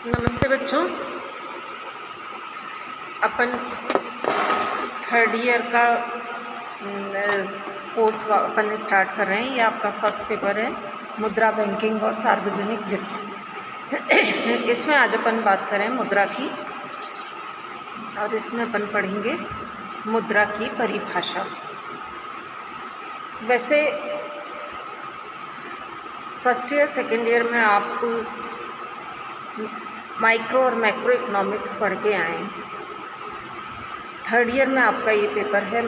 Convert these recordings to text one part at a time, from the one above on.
नमस्ते बच्चों। अपन third year का कोर्स अपन स्टार्ट कर रहे हैं। ये आपका फर्स्ट पेपर है, मुद्रा बैंकिंग और सार्वजनिक वित्त। इसमें आज अपन बात करें मुद्रा की, और इसमें अपन पढ़ेंगे मुद्रा की परिभाषा। वैसे फर्स्ट ईयर सेकेंड ईयर में आप माइक्रो और मैक्रो इकोनॉमिक्स पढ़ के आए हैं। थर्ड ईयर में आपका ये पेपर है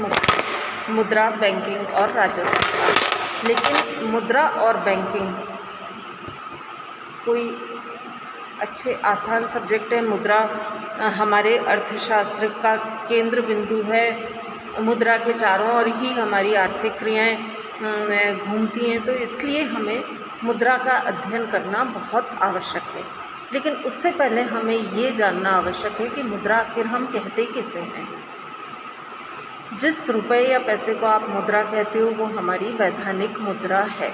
मुद्रा, बैंकिंग और राजस्व। लेकिन मुद्रा और बैंकिंग कोई अच्छे आसान सब्जेक्ट है। मुद्रा हमारे अर्थशास्त्र का केंद्र बिंदु है। मुद्रा के चारों ओर ही हमारी आर्थिक क्रियाएं घूमती हैं, तो इसलिए हमें मुद्रा का अध्ययन करना बहुत आवश्यक है। लेकिन उससे पहले हमें ये जानना आवश्यक है कि मुद्रा आखिर हम कहते किसे हैं। जिस रुपए या पैसे को आप मुद्रा कहते हो वो हमारी वैधानिक मुद्रा है।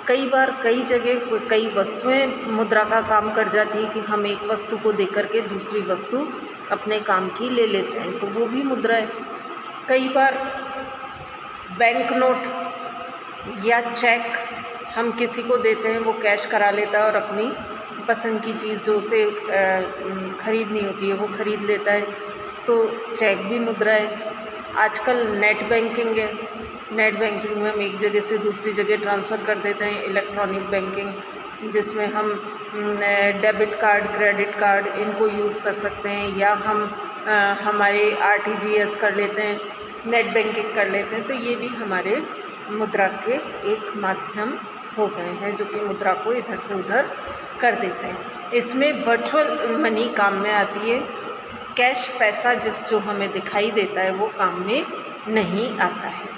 कई बार कई जगह कई वस्तुएं मुद्रा का काम कर जाती है कि हम एक वस्तु को देकर के दूसरी वस्तु अपने काम की ले लेते हैं, तो वो भी मुद्रा है। कई बार बैंक नोट या चेक हम किसी को देते हैं, वो कैश करा लेता है और अपनी पसंद की चीज़ जो उसे खरीदनी होती है वो खरीद लेता है, तो चेक भी मुद्रा है। आजकल नेट बैंकिंग है। नेट बैंकिंग में हम एक जगह से दूसरी जगह ट्रांसफ़र कर देते हैं। इलेक्ट्रॉनिक बैंकिंग, जिसमें हम डेबिट कार्ड, क्रेडिट कार्ड इनको यूज़ कर सकते हैं, या हम हमारे RTGS कर लेते हैं, नेट बैंकिंग कर लेते हैं। तो ये भी हमारे मुद्रा के एक माध्यम हो गए हैं, जो कि मुद्रा को इधर से उधर कर देते हैं। इसमें वर्चुअल मनी काम में आती है। कैश पैसा जो हमें दिखाई देता है वो काम में नहीं आता है।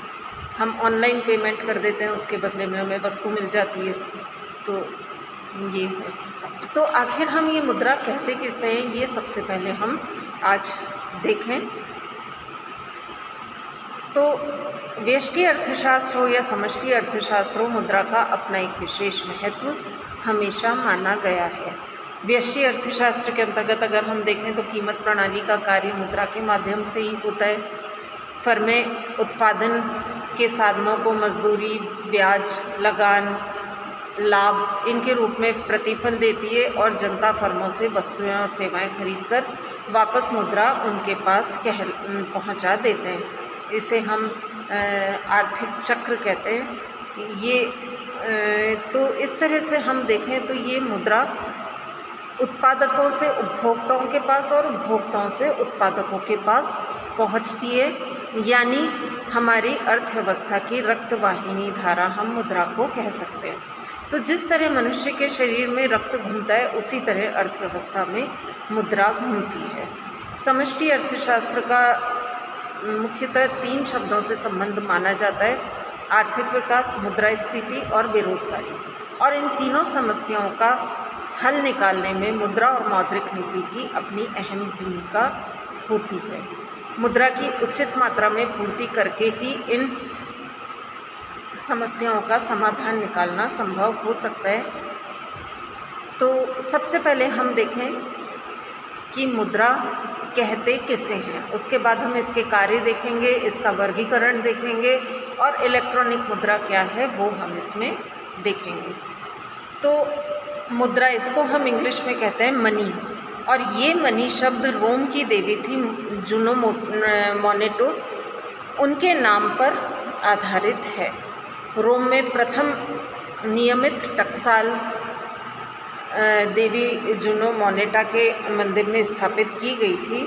हम ऑनलाइन पेमेंट कर देते हैं, उसके बदले में हमें वस्तु मिल जाती है, तो ये है। तो आखिर हम ये मुद्रा कहते किसे हैं, ये सबसे पहले हम आज देखें। तो व्यष्टि अर्थशास्त्र हो या समष्टि अर्थशास्त्र हो, मुद्रा का अपना एक विशेष महत्व हमेशा माना गया है। व्यष्टि अर्थशास्त्र के अंतर्गत अगर हम देखें तो कीमत प्रणाली का कार्य मुद्रा के माध्यम से ही होता है। फर्में उत्पादन के साधनों को मजदूरी, ब्याज, लगान, लाभ इनके रूप में प्रतिफल देती है, और जनता फर्मों से वस्तुएं और सेवाएं खरीदकर वापस मुद्रा उनके पास पहुंचा देते हैं। इसे हम आर्थिक चक्र कहते हैं। ये तो इस तरह से हम देखें तो ये मुद्रा उत्पादकों से उपभोक्ताओं के पास और उपभोक्ताओं से उत्पादकों के पास पहुंचती है, यानी हमारी अर्थव्यवस्था की रक्तवाहिनी धारा हम मुद्रा को कह सकते हैं। तो जिस तरह मनुष्य के शरीर में रक्त घूमता है, उसी तरह अर्थव्यवस्था में मुद्रा घूमती है। समष्टि अर्थशास्त्र का मुख्यतः 3 शब्दों से संबंध माना जाता है: आर्थिक विकास, मुद्रास्फीति और बेरोजगारी। और इन तीनों समस्याओं का हल निकालने में मुद्रा और मौद्रिक नीति की अपनी अहम भूमिका होती है। मुद्रा की उचित मात्रा में पूर्ति करके ही इन समस्याओं का समाधान निकालना संभव हो सकता है। तो सबसे पहले हम देखें कि मुद्रा कहते किसे हैं, उसके बाद हम इसके कार्य देखेंगे, इसका वर्गीकरण देखेंगे, और इलेक्ट्रॉनिक मुद्रा क्या है वो हम इसमें देखेंगे। तो मुद्रा, इसको हम इंग्लिश में कहते हैं मनी, और ये मनी शब्द रोम की देवी थी जूनो मोनेटो, उनके नाम पर आधारित है। रोम में प्रथम नियमित टकसाल देवी जूनो मोनेटा के मंदिर में स्थापित की गई थी।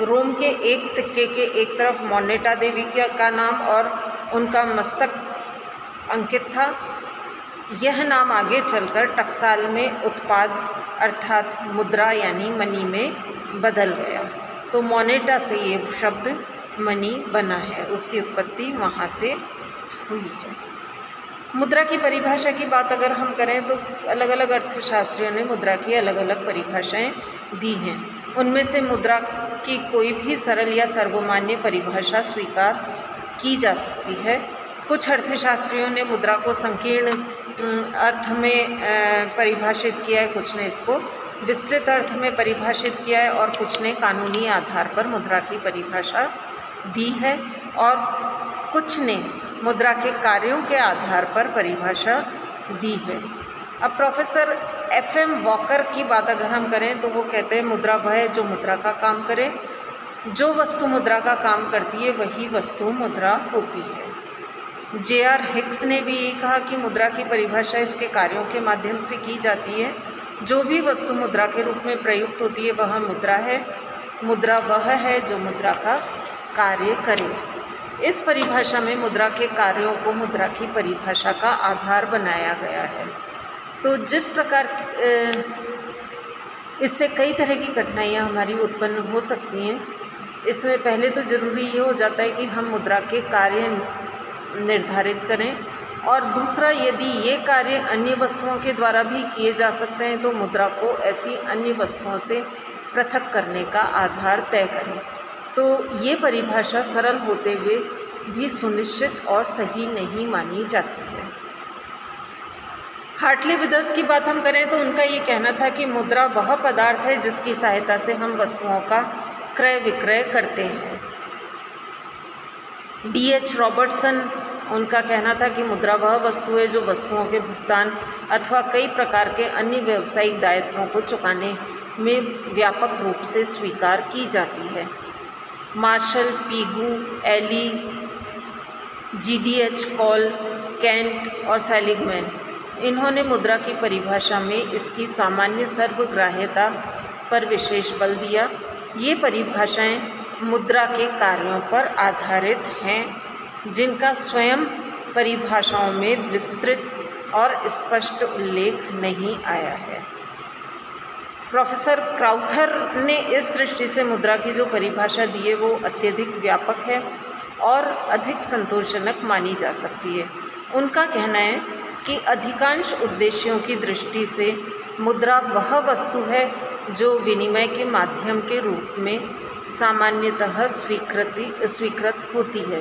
रोम के एक सिक्के के एक तरफ मोनेटा देवी का नाम और उनका मस्तक अंकित था। यह नाम आगे चलकर टकसाल में उत्पाद अर्थात मुद्रा यानी मनी में बदल गया। तो मोनेटा से ये शब्द मनी बना है, उसकी उत्पत्ति वहाँ से हुई है। मुद्रा की परिभाषा की बात अगर हम करें तो अलग अलग अर्थशास्त्रियों ने मुद्रा की अलग अलग परिभाषाएं दी हैं। उनमें से मुद्रा की कोई भी सरल या सर्वमान्य परिभाषा स्वीकार की जा सकती है। कुछ अर्थशास्त्रियों ने मुद्रा को संकीर्ण अर्थ में परिभाषित किया है, कुछ ने इसको विस्तृत अर्थ में परिभाषित किया है और कुछ ने कानूनी आधार पर मुद्रा की परिभाषा दी है और कुछ ने मुद्रा के कार्यों के आधार पर परिभाषा दी है। अब प्रोफेसर FM वॉकर की बात अगर हम करें तो वो कहते हैं मुद्रा वह है जो मुद्रा का काम करे, जो वस्तु मुद्रा का काम करती है वही वस्तु मुद्रा होती है। JR हिक्स ने भी यही कहा कि मुद्रा की परिभाषा इसके कार्यों के माध्यम से की जाती है। जो भी वस्तु मुद्रा के रूप में प्रयुक्त होती है वह मुद्रा है। मुद्रा वह है जो मुद्रा का कार्य करे। इस परिभाषा में मुद्रा के कार्यों को मुद्रा की परिभाषा का आधार बनाया गया है। तो जिस प्रकार इससे कई तरह की कठिनाइयाँ हमारी उत्पन्न हो सकती हैं, इसमें पहले तो ज़रूरी ये हो जाता है कि हम मुद्रा के कार्य निर्धारित करें और दूसरा, यदि ये कार्य अन्य वस्तुओं के द्वारा भी किए जा सकते हैं तो मुद्रा को ऐसी अन्य वस्तुओं से पृथक करने का आधार तय करें। तो ये परिभाषा सरल होते हुए भी सुनिश्चित और सही नहीं मानी जाती है। हार्टली विदर्स की बात हम करें तो उनका ये कहना था कि मुद्रा वह पदार्थ है जिसकी सहायता से हम वस्तुओं का क्रय विक्रय करते हैं। DH रॉबर्टसन, उनका कहना था कि मुद्रा वह वस्तु है जो वस्तुओं के भुगतान अथवा कई प्रकार के अन्य व्यावसायिक दायित्वों को चुकाने में व्यापक रूप से स्वीकार की जाती है। Marshall, Pigou, Ely, GDH Cole, Kent और सेलिगमैन, इन्होंने मुद्रा की परिभाषा में इसकी सामान्य सर्वग्राह्यता पर विशेष बल दिया। ये परिभाषाएं मुद्रा के कार्यों पर आधारित हैं जिनका स्वयं परिभाषाओं में विस्तृत और स्पष्ट उल्लेख नहीं आया है। प्रोफेसर क्राउथर ने इस दृष्टि से मुद्रा की जो परिभाषा दी है वो अत्यधिक व्यापक है और अधिक संतोषजनक मानी जा सकती है। उनका कहना है कि अधिकांश उद्देश्यों की दृष्टि से मुद्रा वह वस्तु है जो विनिमय के माध्यम के रूप में सामान्यतः स्वीकृत होती है,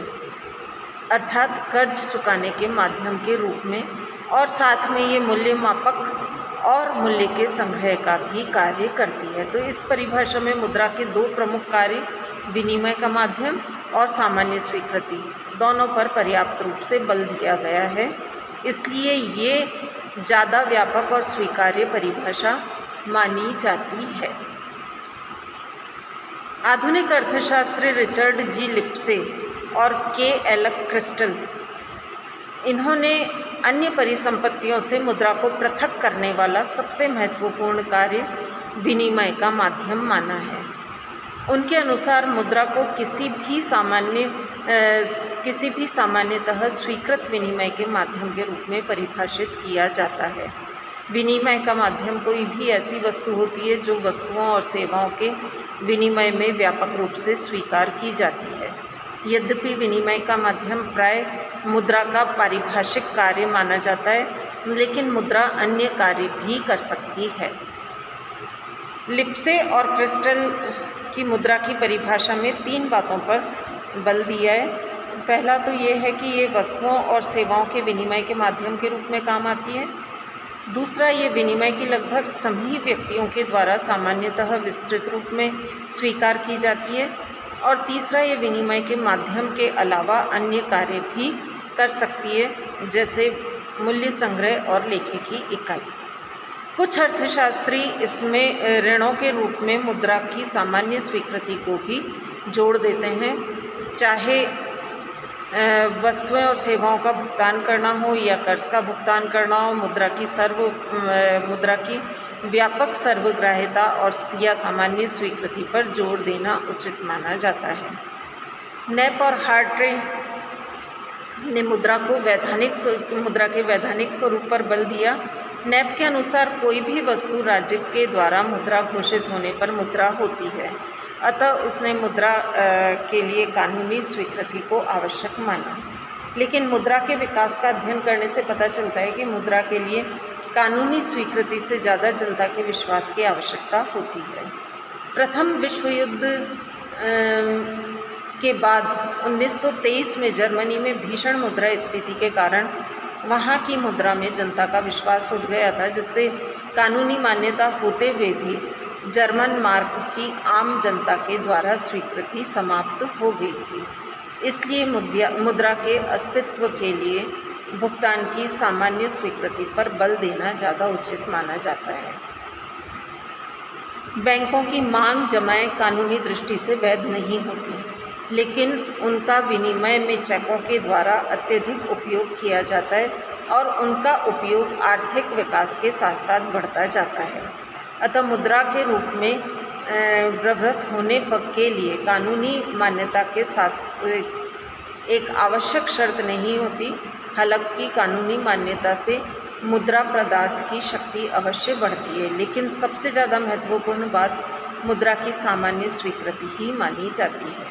अर्थात कर्ज चुकाने के माध्यम के रूप में, और साथ में ये मूल्य मापक और मूल्य के संग्रह का भी कार्य करती है। तो इस परिभाषा में मुद्रा के दो प्रमुख कार्य, विनिमय का माध्यम और सामान्य स्वीकृति, दोनों पर पर्याप्त रूप से बल दिया गया है। इसलिए ये ज़्यादा व्यापक और स्वीकार्य परिभाषा मानी जाती है। आधुनिक अर्थशास्त्री रिचर्ड जी लिप्से और K. क्रिस्टल, इन्होंने अन्य परिसंपत्तियों से मुद्रा को पृथक करने वाला सबसे महत्वपूर्ण कार्य विनिमय का माध्यम माना है। उनके अनुसार मुद्रा को किसी भी सामान्यतः स्वीकृत विनिमय के माध्यम के रूप में परिभाषित किया जाता है। विनिमय का माध्यम कोई भी ऐसी वस्तु होती है जो वस्तुओं और सेवाओं के विनिमय में व्यापक रूप से स्वीकार की जाती है। यद्यपि विनिमय का माध्यम प्राय मुद्रा का पारिभाषिक कार्य माना जाता है, लेकिन मुद्रा अन्य कार्य भी कर सकती है। लिप्से और क्रिस्टल की मुद्रा की परिभाषा में 3 बातों पर बल दिया है। पहला तो ये है कि ये वस्तुओं और सेवाओं के विनिमय के माध्यम के रूप में काम आती है। दूसरा, ये विनिमय की लगभग सभी व्यक्तियों के द्वारा सामान्यतः विस्तृत रूप में स्वीकार की जाती है। और तीसरा, ये विनिमय के माध्यम के अलावा अन्य कार्य भी कर सकती है, जैसे मूल्य संग्रह और लेखे की इकाई। कुछ अर्थशास्त्री इसमें ऋणों के रूप में मुद्रा की सामान्य स्वीकृति को भी जोड़ देते हैं, चाहे वस्तुएं और सेवाओं का भुगतान करना हो या कर्ज का भुगतान करना हो। मुद्रा की व्यापक सर्वग्राह्यता और या सामान्य स्वीकृति पर जोर देना उचित माना जाता है। नेप और हार्ट्रे ने मुद्रा के वैधानिक स्वरूप पर बल दिया। नेप के अनुसार कोई भी वस्तु राज्य के द्वारा मुद्रा घोषित होने पर मुद्रा होती है, अतः उसने मुद्रा के लिए कानूनी स्वीकृति को आवश्यक माना। लेकिन मुद्रा के विकास का अध्ययन करने से पता चलता है कि मुद्रा के लिए कानूनी स्वीकृति से ज़्यादा जनता के विश्वास की आवश्यकता होती है। प्रथम विश्व युद्ध के बाद 1923 में जर्मनी में भीषण मुद्रास्फीति के कारण वहाँ की मुद्रा में जनता का विश्वास उठ गया था, जिससे कानूनी मान्यता होते हुए भी जर्मन मार्क की आम जनता के द्वारा स्वीकृति समाप्त हो गई थी। इसलिए मुद्रा के अस्तित्व के लिए भुगतान की सामान्य स्वीकृति पर बल देना ज़्यादा उचित माना जाता है। बैंकों की मांग जमाएं कानूनी दृष्टि से वैध नहीं होती, लेकिन उनका विनिमय में चेकों के द्वारा अत्यधिक उपयोग किया जाता है और उनका उपयोग आर्थिक विकास के साथ साथ बढ़ता जाता है। अतः मुद्रा के रूप में प्रवृत्त होने के लिए कानूनी मान्यता के साथ एक आवश्यक शर्त नहीं होती। हालांकि कानूनी मान्यता से मुद्रा पदार्थ की शक्ति अवश्य बढ़ती है, लेकिन सबसे ज़्यादा महत्वपूर्ण बात मुद्रा की सामान्य स्वीकृति ही मानी जाती है।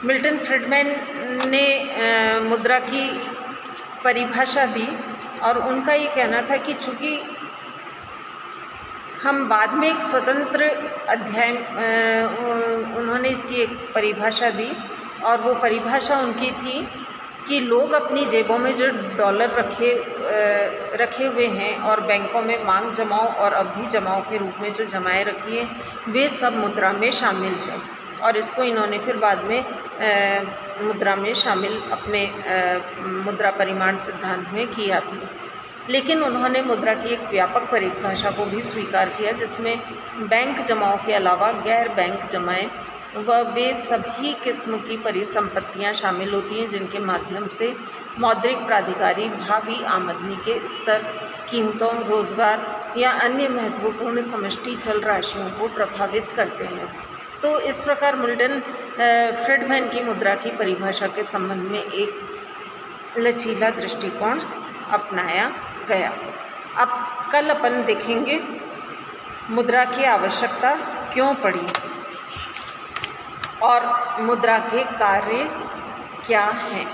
मिल्टन फ्रीडमैन ने मुद्रा की परिभाषा दी और उनका ये कहना था कि चूँकि हम बाद में एक स्वतंत्र अध्याय उन्होंने इसकी एक परिभाषा दी और वो परिभाषा उनकी थी कि लोग अपनी जेबों में जो डॉलर रखे हुए हैं और बैंकों में मांग जमाओ और अवधि जमाओ के रूप में जो जमाए रखी है, वे सब मुद्रा में शामिल हैं। और इसको इन्होंने फिर बाद में मुद्रा में शामिल अपने मुद्रा परिमाण सिद्धांत में किया भी। लेकिन उन्होंने मुद्रा की एक व्यापक परिभाषा को भी स्वीकार किया, जिसमें बैंक जमाओं के अलावा गैर बैंक जमाएं वे सभी किस्म की परिसंपत्तियां शामिल होती हैं जिनके माध्यम से मौद्रिक प्राधिकारी भावी आमदनी के स्तर, कीमतों, रोजगार या अन्य महत्वपूर्ण समष्टि चल राशियों को प्रभावित करते हैं। तो इस प्रकार मिल्टन फ्रीडमैन की मुद्रा की परिभाषा के संबंध में एक लचीला दृष्टिकोण अपनाया गया। अब कल अपन देखेंगे मुद्रा की आवश्यकता क्यों पड़ी और मुद्रा के कार्य क्या हैं।